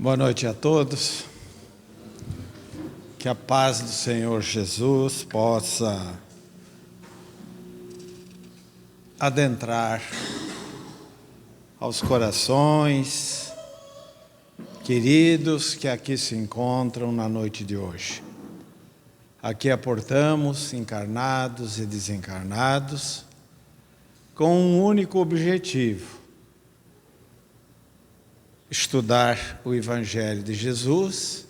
Boa noite a todos. Que a paz do Senhor Jesus possa adentrar aos corações queridos que aqui se encontram na noite de hoje. Aqui aportamos, encarnados e desencarnados, com um único objetivo: estudar o Evangelho de Jesus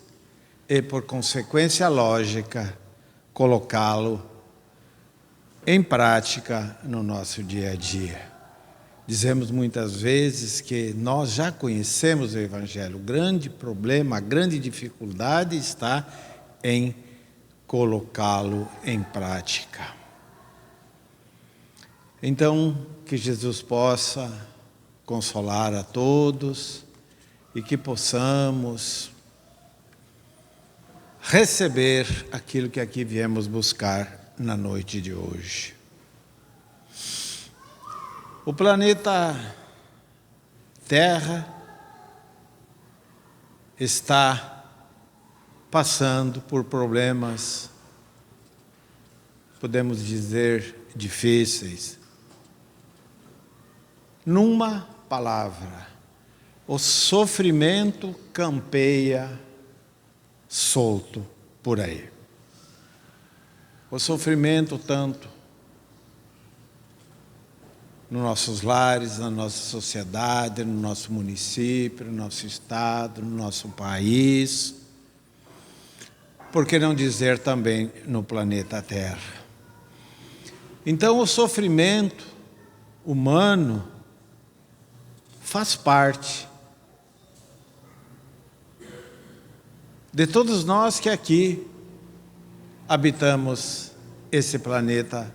e, por consequência lógica, colocá-lo em prática no nosso dia a dia. Dizemos muitas vezes que nós já conhecemos o Evangelho. O grande problema, a grande dificuldade está em colocá-lo em prática. Então, que Jesus possa consolar a todos e que possamos receber aquilo que aqui viemos buscar na noite de hoje. O planeta Terra está passando por problemas, podemos dizer, difíceis. Numa palavra, o sofrimento campeia solto por aí. O sofrimento tanto nos nossos lares, na nossa sociedade, no nosso município, no nosso estado, no nosso país, por que não dizer também no planeta Terra. Então o sofrimento humano faz parte de todos nós que aqui habitamos esse planeta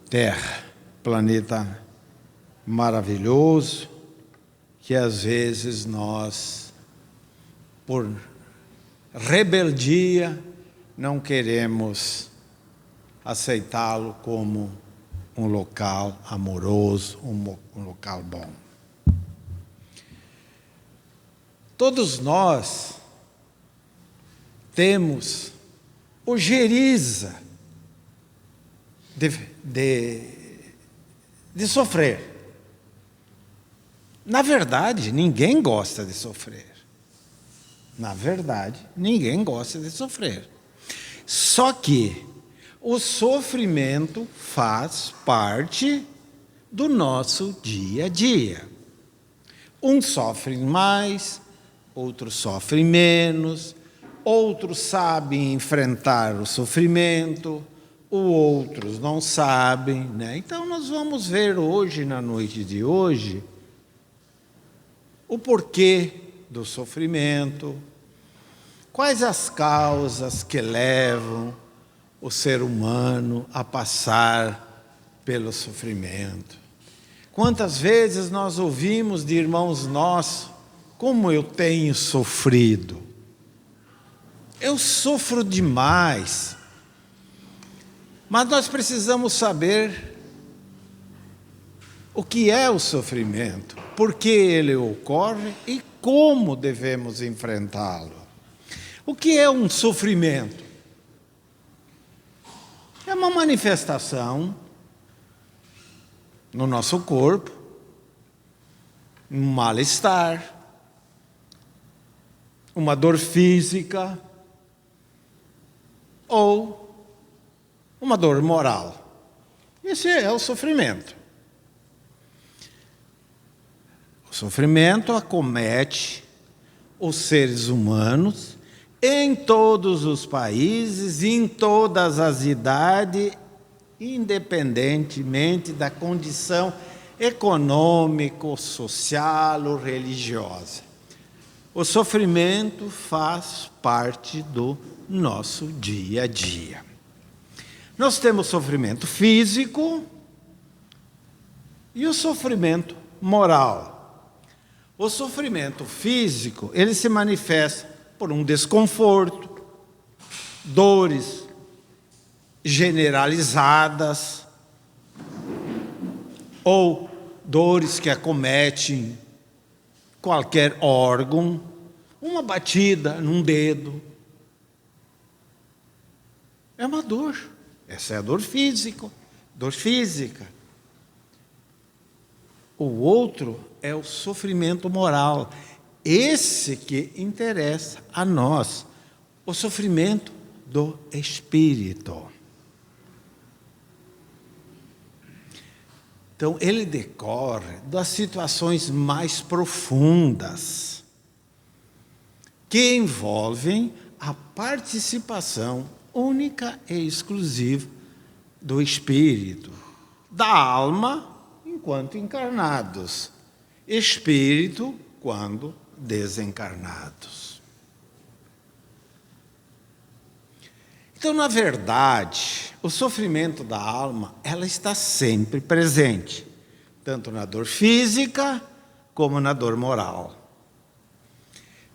Terra, planeta maravilhoso, que às vezes nós, por rebeldia, não queremos aceitá-lo como um local amoroso, um local bom. Todos nós temos ojeriza de sofrer. Na verdade, ninguém gosta de sofrer. Na verdade, ninguém gosta de sofrer. Só que o sofrimento faz parte do nosso dia a dia. Uns sofrem mais, outros sofrem menos, outros sabem enfrentar o sofrimento, outros não sabem, né? Então nós vamos ver hoje, na noite de hoje, o porquê do sofrimento, quais as causas que levam o ser humano a passar pelo sofrimento. Quantas vezes nós ouvimos de irmãos nossos: como eu tenho sofrido. Eu sofro demais. Mas nós precisamos saber o que é o sofrimento, por que ele ocorre e como devemos enfrentá-lo. O que é um sofrimento? É uma manifestação no nosso corpo, um mal-estar, uma dor física ou uma dor moral. Esse é o sofrimento. O sofrimento acomete os seres humanos em todos os países, em todas as idades, independentemente da condição econômica, social ou religiosa. O sofrimento faz parte do nosso dia a dia. Nós temos sofrimento físico e o sofrimento moral. O sofrimento físico, ele se manifesta por um desconforto, dores generalizadas ou dores que acometem qualquer órgão, uma batida num dedo. É uma dor. Essa é a dor física. Dor física. O outro é o sofrimento moral. Esse que interessa a nós. O sofrimento do espírito. Então, ele decorre das situações mais profundas, que envolvem a participação única e exclusiva do espírito, da alma enquanto encarnados, espírito quando desencarnados. Então, na verdade, o sofrimento da alma, ela está sempre presente, tanto na dor física como na dor moral.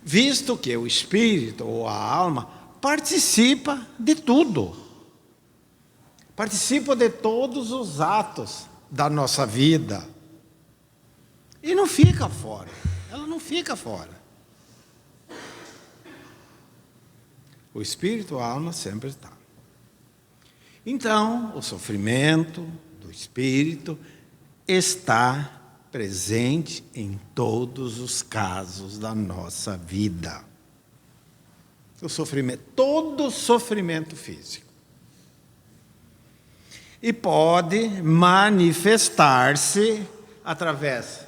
Visto que o espírito ou a alma participa de tudo. Participa de todos os atos da nossa vida. E não fica fora. Ela não fica fora. O espírito e a alma sempre estão. Então, o sofrimento do espírito está presente em todos os casos da nossa vida. O sofrimento, todo sofrimento físico. E pode manifestar-se através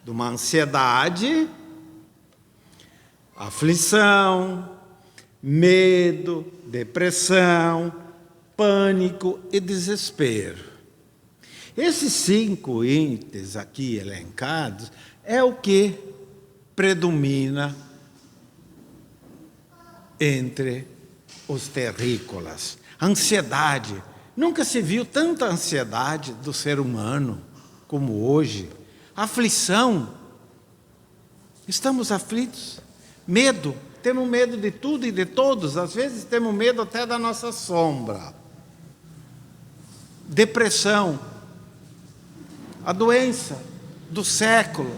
de uma ansiedade, aflição, medo, depressão, pânico e desespero. Esses 5 itens aqui elencados é o que predomina entre os terrícolas. Ansiedade. Nunca se viu tanta ansiedade do ser humano como hoje. Aflição. Estamos aflitos. Medo. Temos medo de tudo e de todos. Às vezes temos medo até da nossa sombra. Depressão. A doença do século.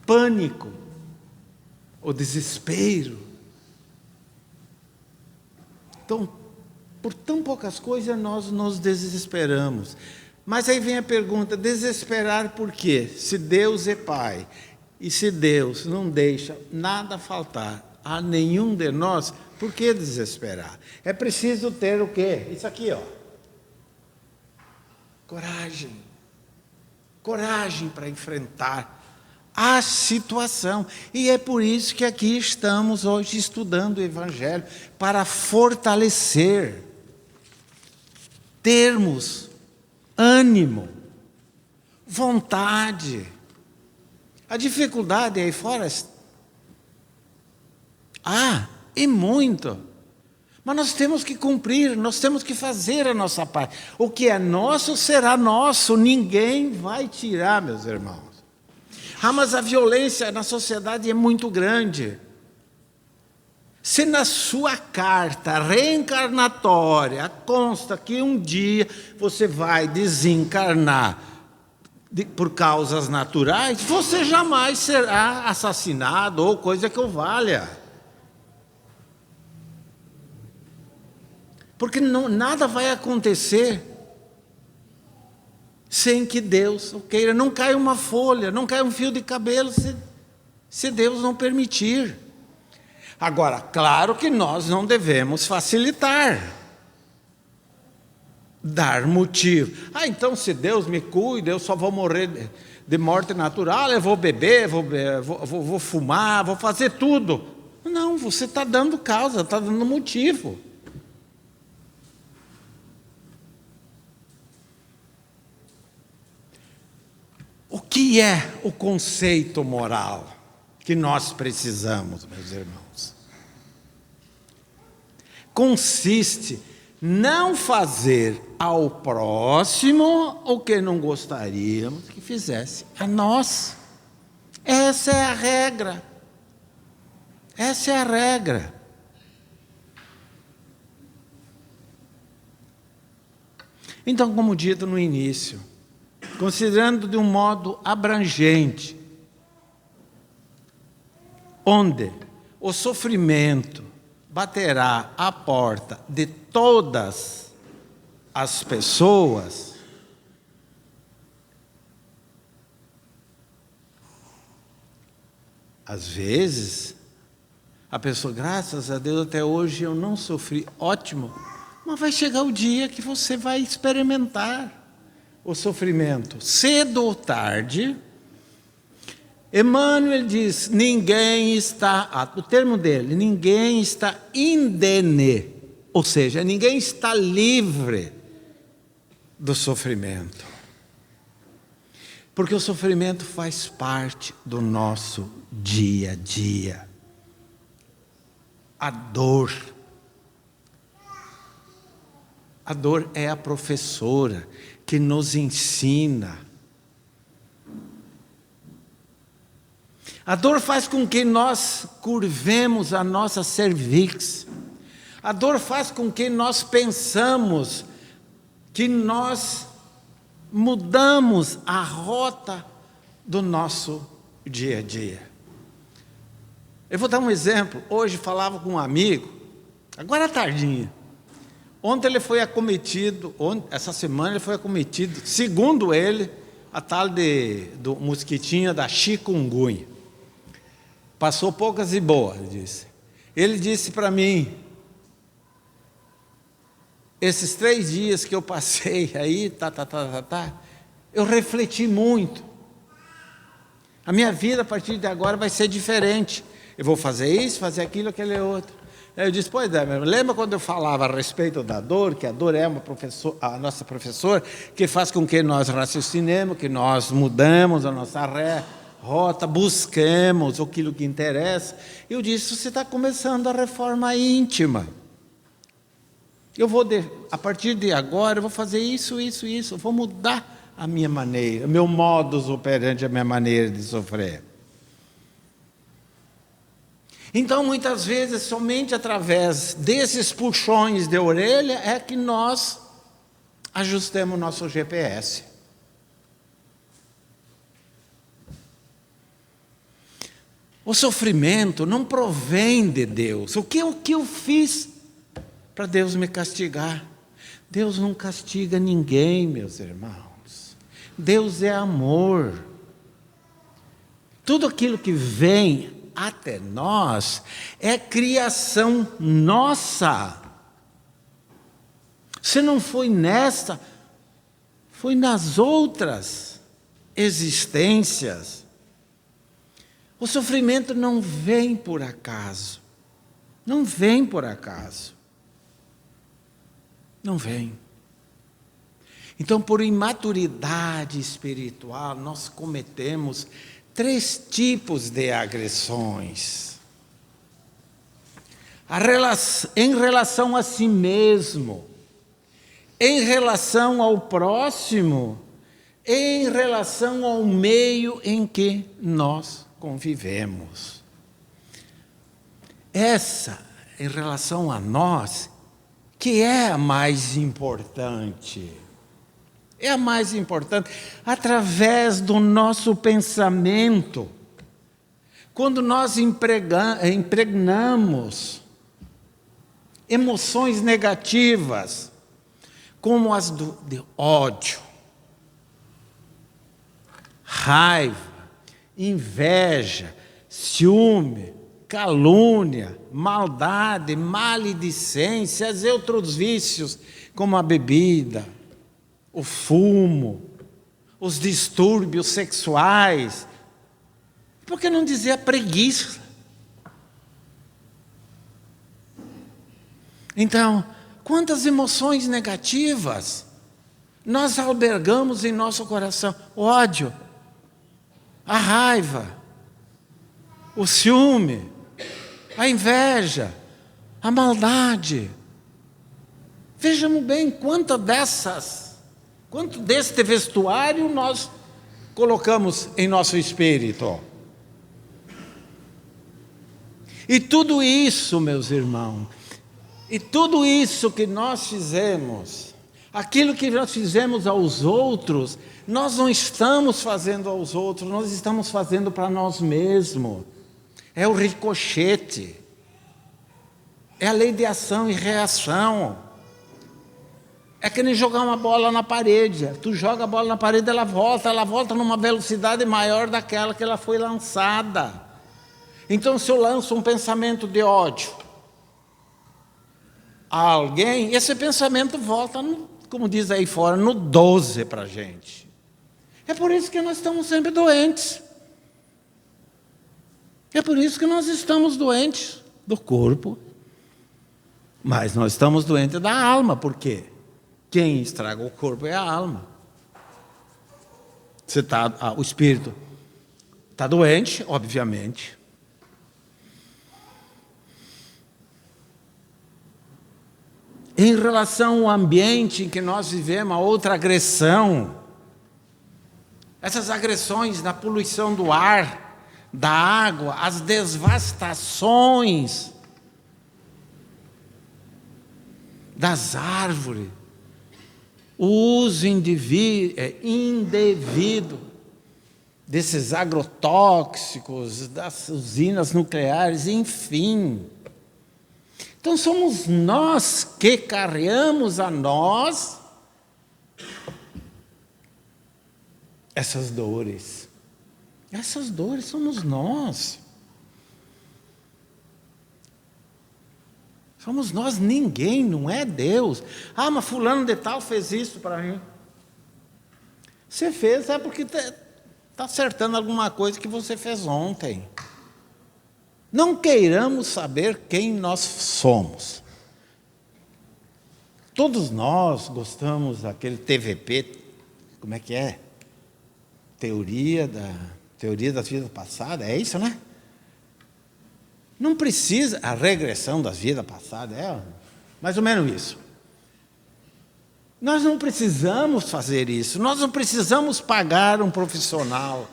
Pânico. O desespero. Então, por tão poucas coisas nós nos desesperamos. Mas aí vem a pergunta, desesperar por quê? Se Deus é Pai, e se Deus não deixa nada faltar a nenhum de nós, por que desesperar? É preciso ter o quê? Isso aqui, ó. Coragem. Coragem para enfrentar a situação. E é por isso que aqui estamos hoje estudando o Evangelho, para fortalecer, termos ânimo, vontade. A dificuldade aí fora, e muito. Mas nós temos que cumprir, nós temos que fazer a nossa parte. O que é nosso será nosso, ninguém vai tirar, meus irmãos. Mas a violência na sociedade é muito grande. Se na sua carta reencarnatória consta que um dia você vai desencarnar por causas naturais, você jamais será assassinado ou coisa que o valha. Porque nada vai acontecer sem que Deus o queira. Não cai uma folha, não cai um fio de cabelo se Deus não permitir. Agora, claro que nós não devemos facilitar, dar motivo. Então se Deus me cuida, eu só vou morrer de morte natural, eu vou beber, vou fumar, vou fazer tudo. Não, você está dando causa, está dando motivo. O que é o conceito moral que nós precisamos, meus irmãos? Consiste não fazer ao próximo o que não gostaríamos que fizesse a nós. Essa é a regra. Essa é a regra. Então, como dito no início, considerando de um modo abrangente, onde o sofrimento baterá à porta de todas as pessoas, às vezes, a pessoa, graças a Deus, até hoje eu não sofri, ótimo, mas vai chegar o dia que você vai experimentar o sofrimento, cedo ou tarde. Emmanuel diz, ninguém está, o termo dele, ninguém está indene, ou seja, ninguém está livre do sofrimento. Porque o sofrimento faz parte do nosso dia a dia. A dor é a professora que nos ensina. A dor faz com que nós curvemos a nossa cervix. A dor faz com que nós pensamos, que nós mudamos a rota do nosso dia a dia. Eu vou dar um exemplo. Hoje falava com um amigo, agora à tardinha. Ontem ele foi acometido, essa semana ele foi acometido, segundo ele, a tal do mosquitinho da chikungunya. Passou poucas e boas, ele disse. Ele disse para mim, esses 3 dias que eu passei aí, eu refleti muito. A minha vida a partir de agora vai ser diferente. Eu vou fazer isso, fazer aquilo, aquele outro. Eu disse, pois é, lembra quando eu falava a respeito da dor, que a dor é a nossa professora, que faz com que nós raciocinemos, que nós mudamos a nossa rota, busquemos aquilo que interessa. Eu disse, você está começando a reforma íntima. A partir de agora, eu vou fazer isso, eu vou mudar a minha maneira, o meu modus operandi, a minha maneira de sofrer. Então, muitas vezes, somente através desses puxões de orelha é que nós ajustemos o nosso GPS. O sofrimento não provém de Deus. O que eu fiz para Deus me castigar? Deus não castiga ninguém, meus irmãos. Deus é amor. Tudo aquilo que vem até nós é criação nossa. Se não foi nesta, foi nas outras existências. O sofrimento não vem por acaso. Não vem por acaso. Não vem. Então, por imaturidade espiritual, nós cometemos 3 tipos de agressões. Em relação a si mesmo, em relação ao próximo, em relação ao meio em que nós convivemos. Essa, em relação a nós, que é a mais importante. É a mais importante, através do nosso pensamento. Quando nós impregnamos emoções negativas, como as de ódio, raiva, inveja, ciúme, calúnia, maldade, maledicências e outros vícios, como a bebida, o fumo, os distúrbios sexuais, por que não dizer a preguiça? Então, quantas emoções negativas nós albergamos em nosso coração? O ódio, a raiva, o ciúme, a inveja, a maldade. Vejamos bem quanto deste vestuário nós colocamos em nosso espírito. E tudo isso, meus irmãos, e tudo isso que nós fizemos, Aquilo que nós fizemos aos outros, nós não estamos fazendo aos outros, nós estamos fazendo para nós mesmos. É o ricochete. É a lei de ação e reação. É que nem jogar uma bola na parede. Tu joga a bola na parede, ela volta numa velocidade maior daquela que ela foi lançada. Então, se eu lanço um pensamento de ódio a alguém, esse pensamento volta, como diz aí fora, no 12 para a gente. É por isso que nós estamos sempre doentes. É por isso que nós estamos doentes do corpo, mas nós estamos doentes da alma. Por quê? Quem estraga o corpo é a alma. O espírito está doente, obviamente. Em relação ao ambiente em que nós vivemos, a outra agressão, essas agressões na poluição do ar, da água, as devastações das árvores, o uso indevido desses agrotóxicos, das usinas nucleares, enfim. Então somos nós que carregamos a nós essas dores. Essas dores somos nós. Somos nós, ninguém, não é Deus. Ah, mas fulano de tal fez isso para mim. Você fez, é porque está acertando alguma coisa que você fez ontem. Não queiramos saber quem nós somos. Todos nós gostamos daquele TVP, como é que é? Teoria das vidas passadas, é isso, né? Não precisa, a regressão das vidas passadas, é mais ou menos isso. Nós não precisamos fazer isso, nós não precisamos pagar um profissional.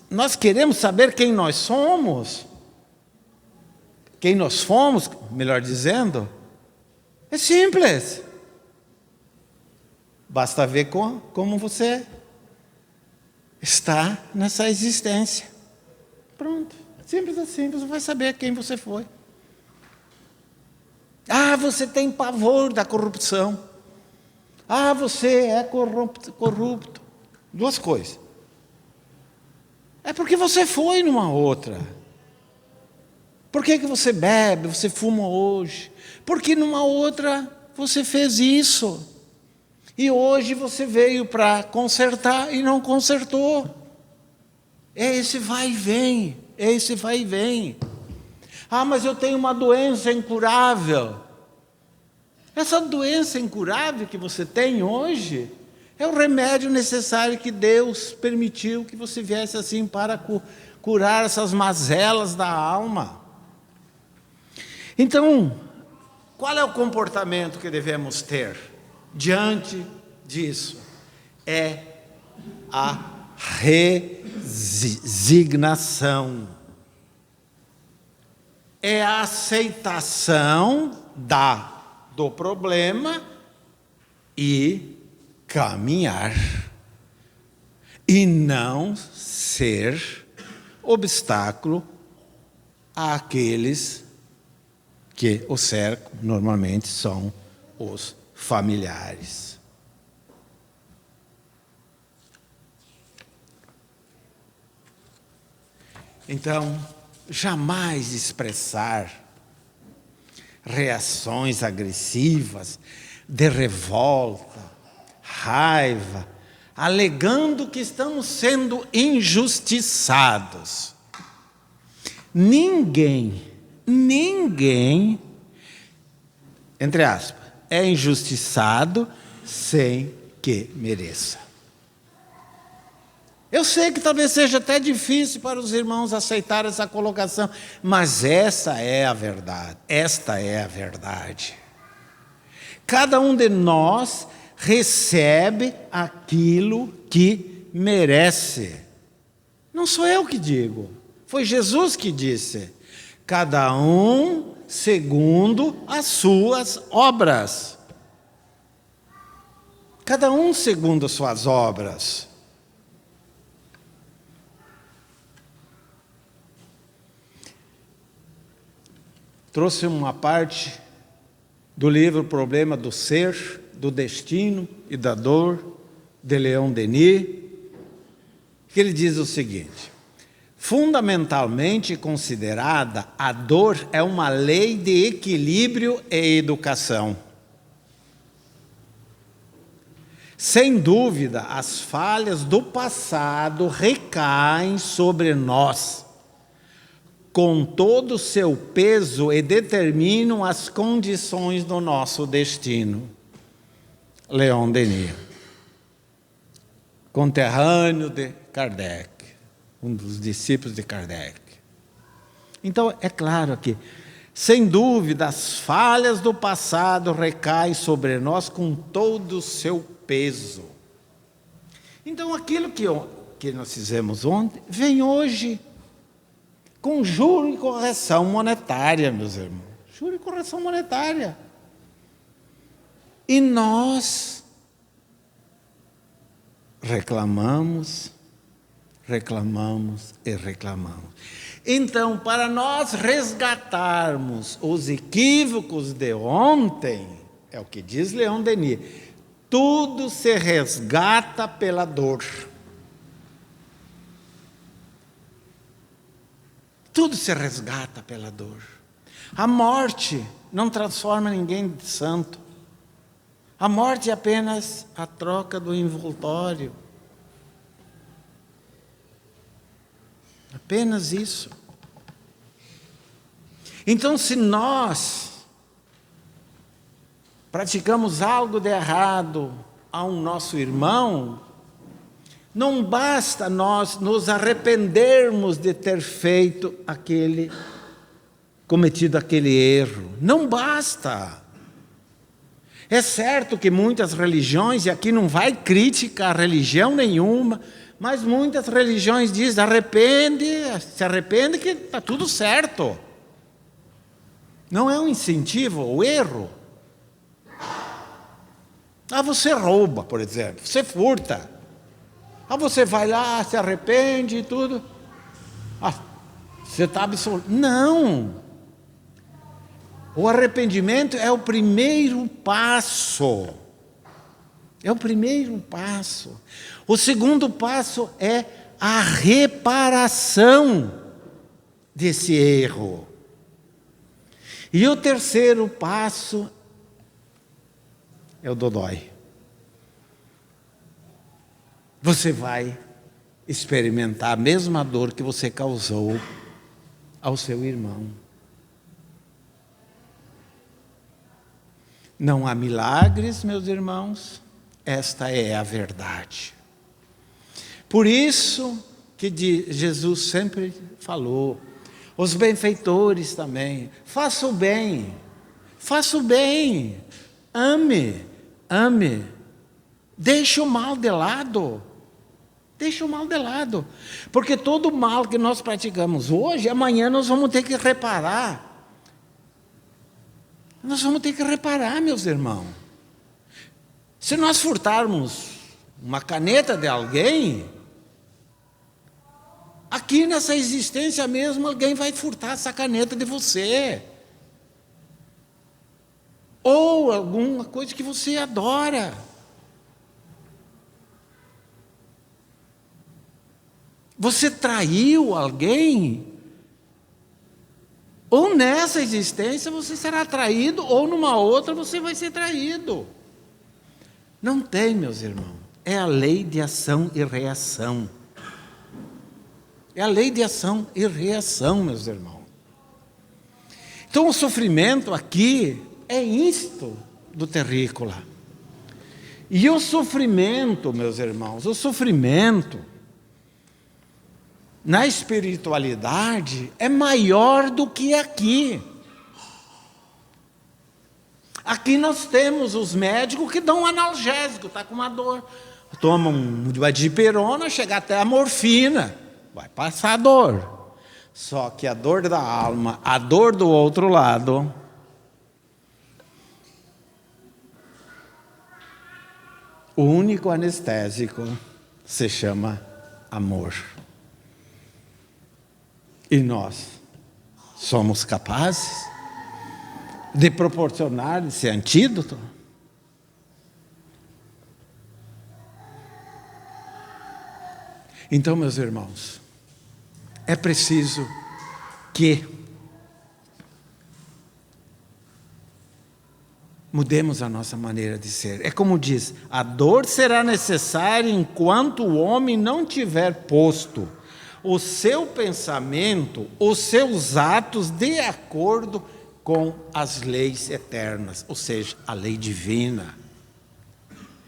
Nós queremos saber quem nós somos, quem nós fomos, melhor dizendo. É simples. Basta ver como você está nessa existência. Pronto, simples assim, você vai saber quem você foi. Ah, você tem pavor da corrupção. Ah, você é corrupto. Duas coisas. É porque você foi numa outra. Por que você bebe, você fuma hoje? Porque numa outra você fez isso. E hoje você veio para consertar e não consertou. É esse vai e vem, é esse vai e vem. Ah, mas eu tenho uma doença incurável. Essa doença incurável que você tem hoje é o remédio necessário que Deus permitiu que você viesse assim para curar essas mazelas da alma. Então, qual é o comportamento que devemos ter diante disso? É a resignação. É a aceitação do problema e caminhar. E não ser obstáculo àqueles que o cercam, normalmente são os familiares. Então, jamais expressar reações agressivas, de revolta, raiva, alegando que estamos sendo injustiçados. Ninguém, entre aspas, é injustiçado sem que mereça. Eu sei que talvez seja até difícil para os irmãos aceitar essa colocação, mas essa é a verdade, esta é a verdade. Cada um de nós recebe aquilo que merece. Não sou eu que digo, foi Jesus que disse. Cada um segundo as suas obras. Cada um segundo as suas obras. Trouxe uma parte do livro Problema do Ser, do Destino e da Dor, de Leon Denis, que ele diz o seguinte: fundamentalmente considerada, a dor é uma lei de equilíbrio e educação. Sem dúvida, as falhas do passado recaem sobre nós, com todo o seu peso, e determinam as condições do nosso destino. Leon Denis, conterrâneo de Kardec, um dos discípulos de Kardec. Então, é claro que, sem dúvida, as falhas do passado recaem sobre nós com todo o seu peso. Então, aquilo que nós fizemos ontem, vem hoje, com juro e correção monetária, meus irmãos. Juro e correção monetária. E nós reclamamos e reclamamos. Então, para nós resgatarmos os equívocos de ontem, é o que diz Leon Denis, tudo se resgata pela dor. Tudo se resgata pela dor. A morte não transforma ninguém de santo. A morte é apenas a troca do envoltório. Apenas isso. Então, se nós praticamos algo de errado a um nosso irmão, não basta nós nos arrependermos de ter cometido aquele erro. Não basta. É certo que muitas religiões, e aqui não vai crítica a religião nenhuma, mas muitas religiões dizem, se arrepende que está tudo certo. Não é um incentivo ao erro. Você rouba, por exemplo, você furta. Você vai lá, se arrepende e tudo. Você está absoluto. Não. O arrependimento é o primeiro passo. É o primeiro passo. O segundo passo é a reparação desse erro. E o terceiro passo é o dodói. Você vai experimentar a mesma dor que você causou ao seu irmão. Não há milagres, meus irmãos, esta é a verdade. Por isso que Jesus sempre falou, os benfeitores também, faça o bem, ame, deixe o mal de lado. Porque todo mal que nós praticamos hoje, amanhã nós vamos ter que reparar. Meus irmãos. Se nós furtarmos uma caneta de alguém, aqui nessa existência mesmo, alguém vai furtar essa caneta de você. Ou alguma coisa que você adora. Você traiu alguém, ou nessa existência você será traído, ou numa outra você vai ser traído. Não tem, meus irmãos. É a lei de ação e reação. É a lei de ação e reação, meus irmãos. Então o sofrimento aqui é isto do terrícola. E o sofrimento, meus irmãos, na espiritualidade é maior do que aqui. Aqui nós temos os médicos que dão um analgésico, está com uma dor. Toma uma dipirona, chega até a morfina, vai passar a dor. Só que a dor da alma, a dor do outro lado, o único anestésico se chama amor. E nós somos capazes de proporcionar esse antídoto? Então, meus irmãos, é preciso que mudemos a nossa maneira de ser. É como diz, a dor será necessária enquanto o homem não tiver posto o seu pensamento, os seus atos de acordo com as leis eternas, ou seja, a lei divina.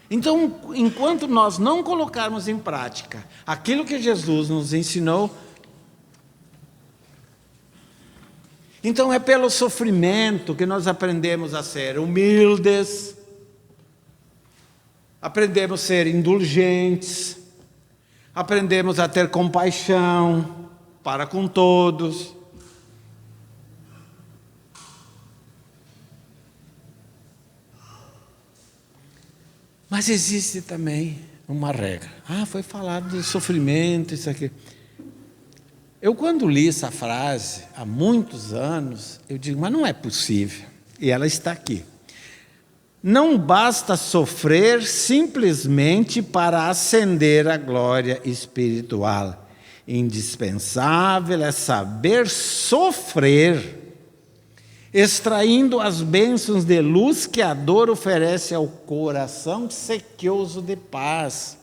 Então, enquanto nós não colocarmos em prática aquilo que Jesus nos ensinou, então é pelo sofrimento que nós aprendemos a ser humildes, aprendemos a ser indulgentes, aprendemos a ter compaixão para com todos. Mas existe também uma regra. Foi falado de sofrimento, isso aqui. Eu, quando li essa frase, há muitos anos, eu digo, mas não é possível. E ela está aqui. Não basta sofrer simplesmente para ascender à glória espiritual. Indispensável é saber sofrer, extraindo as bênçãos de luz que a dor oferece ao coração sequioso de paz.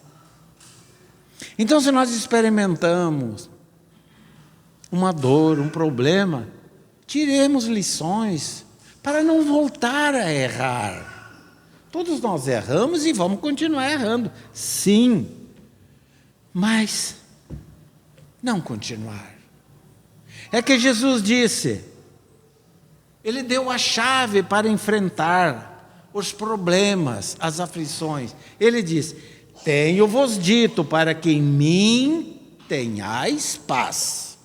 Então, se nós experimentamos uma dor, um problema, tiremos lições para não voltar a errar. Todos nós erramos e vamos continuar errando, sim, mas não continuar. É que Jesus disse, Ele deu a chave para enfrentar os problemas, as aflições. Ele diz, tenho-vos dito para que em mim tenhais paz.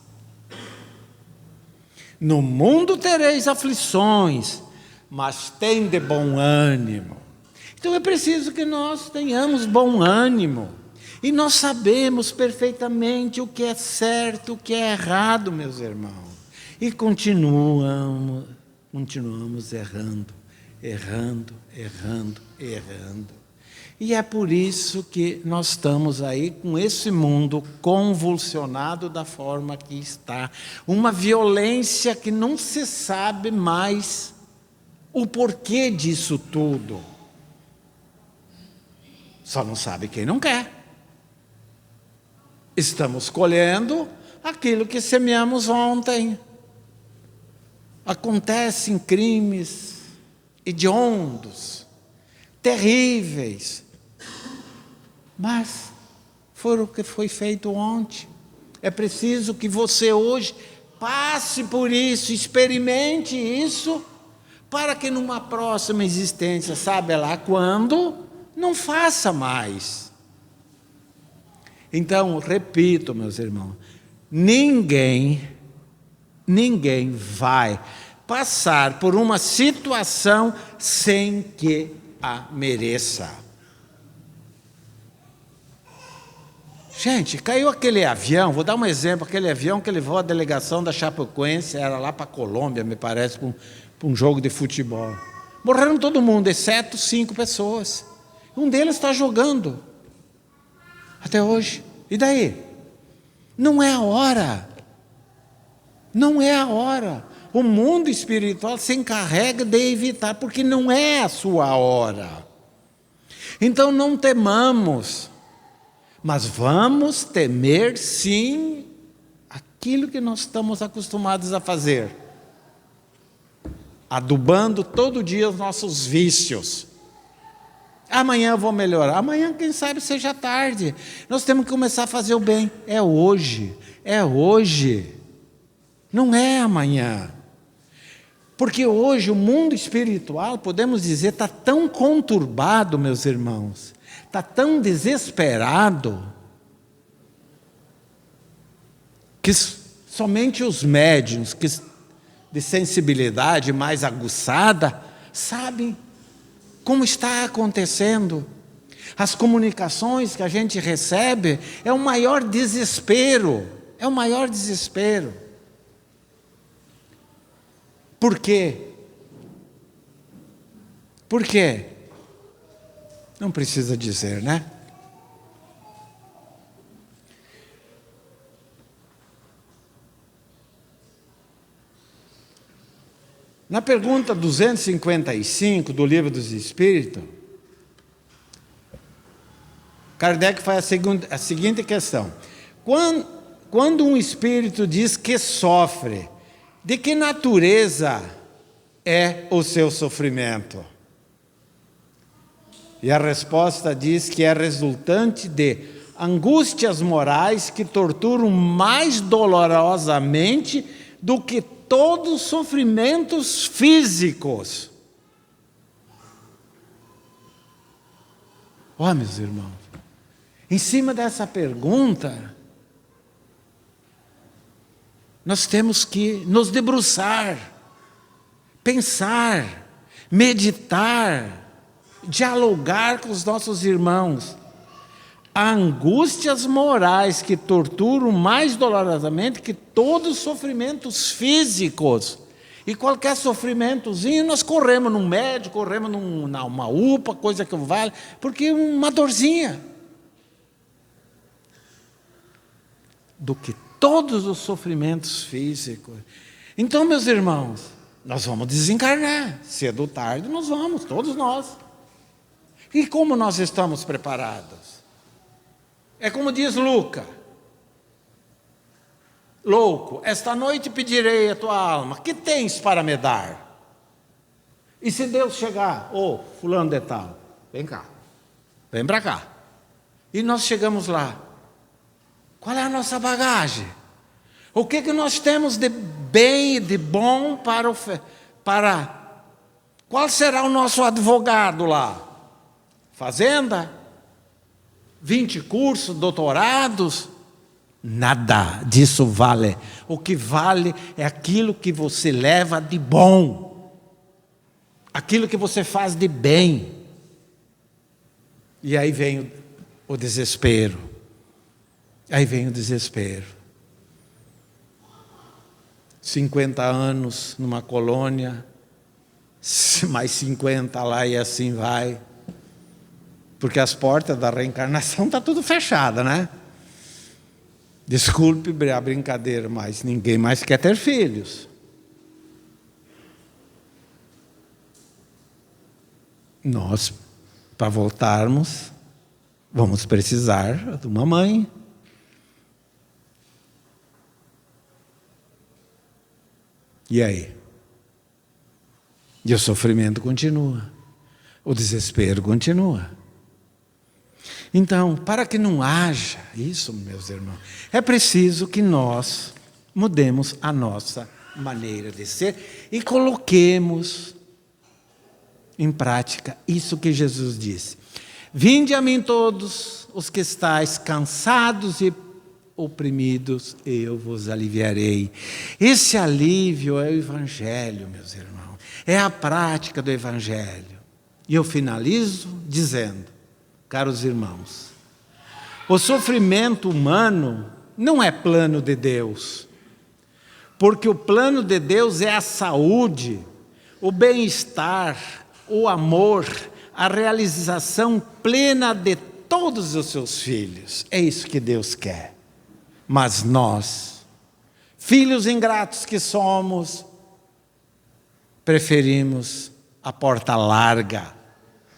No mundo tereis aflições, mas tende bom ânimo. Então é preciso que nós tenhamos bom ânimo. E nós sabemos perfeitamente o que é certo, o que é errado, meus irmãos. E continuamos errando. E é por isso que nós estamos aí com esse mundo convulsionado da forma que está. Uma violência que não se sabe mais o porquê disso tudo. Só não sabe quem não quer. Estamos colhendo aquilo que semeamos ontem. Acontecem crimes hediondos, terríveis, mas foi o que foi feito ontem. É preciso que você hoje passe por isso, experimente isso, para que numa próxima existência, sabe lá quando, não faça mais. Então, repito, meus irmãos, ninguém vai passar por uma situação sem que a mereça. Gente, caiu aquele avião, vou dar um exemplo, aquele avião que levou a delegação da Chapecoense, era lá para a Colômbia, me parece, para um jogo de futebol. Morreram todo mundo, exceto 5 pessoas. Um deles está jogando até hoje. E daí? Não é a hora. Não é a hora. O mundo espiritual se encarrega de evitar, porque não é a sua hora. Então não temamos, mas vamos temer sim aquilo que nós estamos acostumados a fazer. Adubando todo dia os nossos vícios. Amanhã eu vou melhorar. Amanhã, quem sabe, seja tarde. Nós temos que começar a fazer o bem. É hoje. É hoje. Não é amanhã. Porque hoje o mundo espiritual, podemos dizer, está tão conturbado, meus irmãos. Está tão desesperado. Que Somente os médiuns de sensibilidade mais aguçada sabem como está acontecendo. As comunicações que a gente recebe é o maior desespero. É o maior desespero. Por quê? Por quê? Não precisa dizer, né? Na pergunta 255 do Livro dos Espíritos, Kardec faz a seguinte questão: quando um espírito diz que sofre, de que natureza é o seu sofrimento? E a resposta diz que é resultante de angústias morais que torturam mais dolorosamente do que todos os sofrimentos físicos. Ó, meus irmãos, em cima dessa pergunta, nós temos que nos debruçar, pensar, meditar, dialogar com os nossos irmãos. Há angústias morais que torturam mais dolorosamente que todos os sofrimentos físicos. E qualquer sofrimentozinho, nós corremos num médico, corremos numa UPA, coisa que vale, porque uma dorzinha. Do que todos os sofrimentos físicos. Então, meus irmãos, nós vamos desencarnar. Cedo ou tarde nós vamos, todos nós. E como nós estamos preparados? É como diz Lucas: louco, esta noite pedirei a tua alma, que tens para me dar? E se Deus chegar, fulano de tal, vem cá, vem para cá. E nós chegamos lá, qual é a nossa bagagem? O que nós temos de bem e de bom para... Qual será o nosso advogado lá? Fazenda? 20 cursos, doutorados? Nada disso vale. O que vale é aquilo que você leva de bom. Aquilo que você faz de bem. E aí vem o desespero. Aí vem o desespero. 50 anos numa colônia, mais 50 lá e assim vai. Porque as portas da reencarnação estão tudo fechadas, né? Desculpe a brincadeira, mas ninguém mais quer ter filhos. Nós, para voltarmos, vamos precisar de uma mãe. E aí? E o sofrimento continua. O desespero continua. Então, para que não haja isso, meus irmãos, é preciso que nós mudemos a nossa maneira de ser e coloquemos em prática isso que Jesus disse: vinde a mim todos os que estáis cansados e oprimidos, eu vos aliviarei. Esse alívio é o Evangelho, meus irmãos, é a prática do Evangelho. E eu finalizo dizendo, caros irmãos, o sofrimento humano não é plano de Deus, porque o plano de Deus é a saúde, o bem-estar, o amor, a realização plena de todos os seus filhos. É isso que Deus quer. Mas nós, filhos ingratos que somos, preferimos a porta larga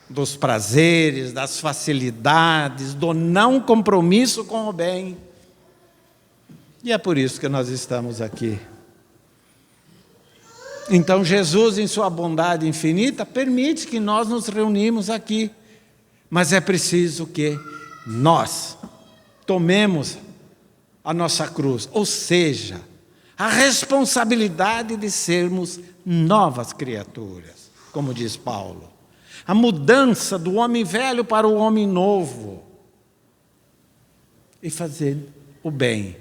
dos prazeres, das facilidades, do não compromisso com o bem. E é por isso que nós estamos aqui. Então Jesus, em sua bondade infinita, permite que nós nos reunimos aqui. Mas é preciso que nós tomemos a nossa cruz, ou seja, a responsabilidade de sermos novas criaturas, como diz Paulo. A mudança do homem velho para o homem novo. E fazer o bem.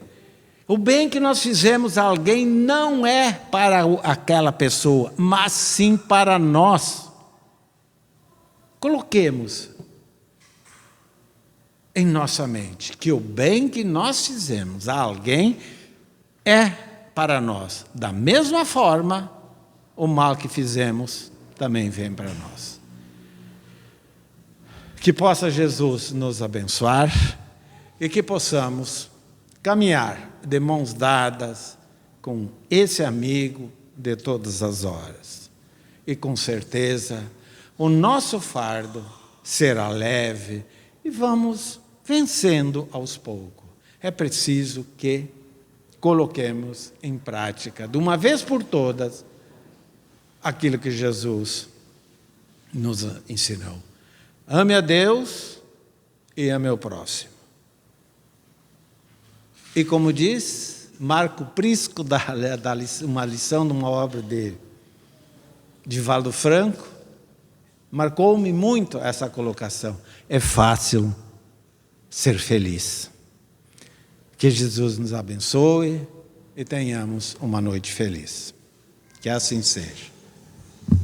O bem que nós fizemos a alguém não é para aquela pessoa, mas sim para nós. Coloquemos em nossa mente que o bem que nós fizemos a alguém é para nós. Da mesma forma, o mal que fizemos também vem para nós. Que possa Jesus nos abençoar e que possamos caminhar de mãos dadas com esse amigo de todas as horas. E com certeza o nosso fardo será leve e vamos vencendo aos poucos. É preciso que coloquemos em prática, de uma vez por todas, aquilo que Jesus nos ensinou. Ame a Deus e ame ao próximo. E como diz Marco Prisco, uma lição de uma obra de Divaldo Franco, marcou-me muito essa colocação. É fácil ser feliz. Que Jesus nos abençoe e tenhamos uma noite feliz. Que assim seja.